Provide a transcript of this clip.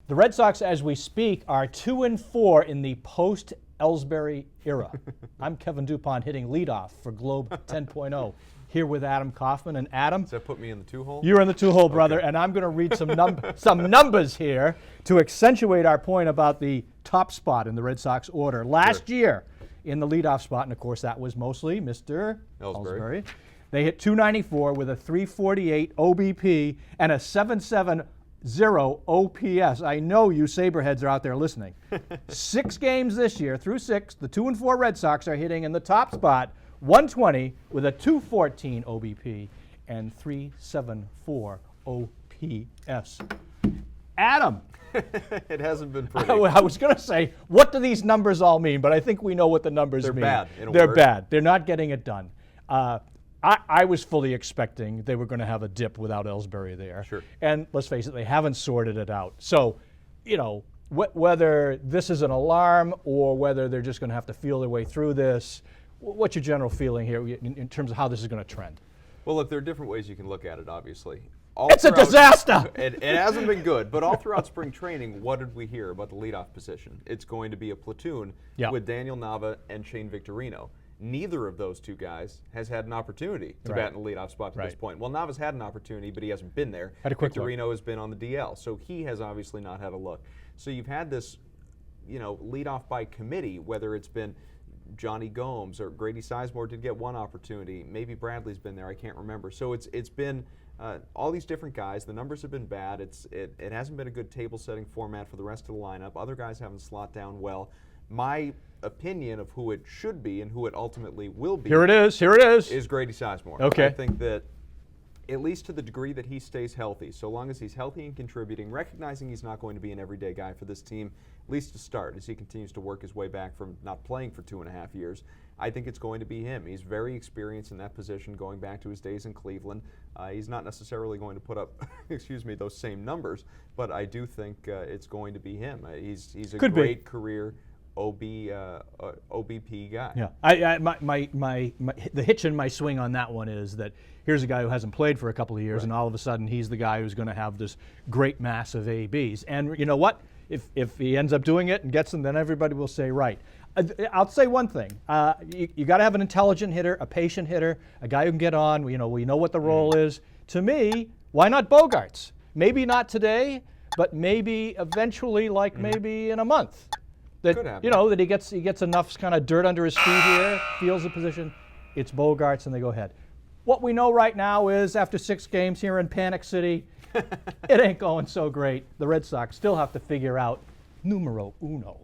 The Red Sox, as we speak, are 2-4 in the post-Ellsbury era. I'm Kevin Dupont hitting leadoff for Globe 10.0. Here with Adam Kaufman. And Adam, does that put me in the two-hole? You're in the two-hole, brother, and I'm going to read some numbers here to accentuate our point about the top spot in the Red Sox order. Last year, in the leadoff spot, and of course that was mostly Mr. Ellsbury. They hit .294 with a .348 OBP and a .770 OPS. I know you Saberheads are out there listening. 6 games this year, through 6, the 2-4 Red Sox are hitting in the top spot, 120 with a .214 OBP and .374 OPS. Adam. It hasn't been pretty. I was going to say, what do these numbers all mean? But I think we know what the numbers mean. They're bad, in a They're word. bad. They're not getting it done. I was fully expecting they were going to have a dip without Ellsbury there. Sure. And let's face it, they haven't sorted it out. So, you know, whether this is an alarm or whether they're just going to have to feel their way through this, what's your general feeling here in terms of how this is going to trend? Well, look, there are different ways you can look at it, obviously. It's a disaster! It hasn't been good, but all throughout spring training, what did we hear about the leadoff position? It's going to be a platoon with Daniel Nava and Shane Victorino. Neither of those two guys has had an opportunity to bat in the leadoff spot to this point. Well, Nava's had an opportunity, but he hasn't been there. Victorino has been on the DL, so he has obviously not had a look. So you've had this, you know, leadoff by committee, whether it's been Johnny Gomes or Grady Sizemore did get one opportunity. Maybe Bradley's been there. I can't remember. So it's been all these different guys. The numbers have been bad. It hasn't been a good table-setting format for the rest of the lineup. Other guys haven't slot down well. My opinion of who it should be and who it ultimately will be. Here it is Grady Sizemore. Okay. I think that at least to the degree that he stays healthy, so long as he's healthy and contributing, recognizing he's not going to be an everyday guy for this team, at least to start, as he continues to work his way back from not playing for 2.5 years, I think it's going to be him. He's very experienced in that position going back to his days in Cleveland. He's not necessarily going to put up, those same numbers, but I do think it's going to be him. He's a great career OBP guy. Yeah, the hitch in my swing on that one is that here's a guy who hasn't played for a couple of years, and all of a sudden he's the guy who's going to have this great mass of ABs. And you know what? If he ends up doing it and gets them, then everybody will say right. I'll say one thing: you got to have an intelligent hitter, a patient hitter, a guy who can get on. You know, we know what the role is. To me, why not Bogarts? Maybe not today, but maybe eventually, like maybe in a month. That, you know, that he gets enough kind of dirt under his feet here, feels the position, it's Bogarts, and they go ahead. What we know right now is after 6 games here in Panic City, it ain't going so great. The Red Sox still have to figure out numero uno.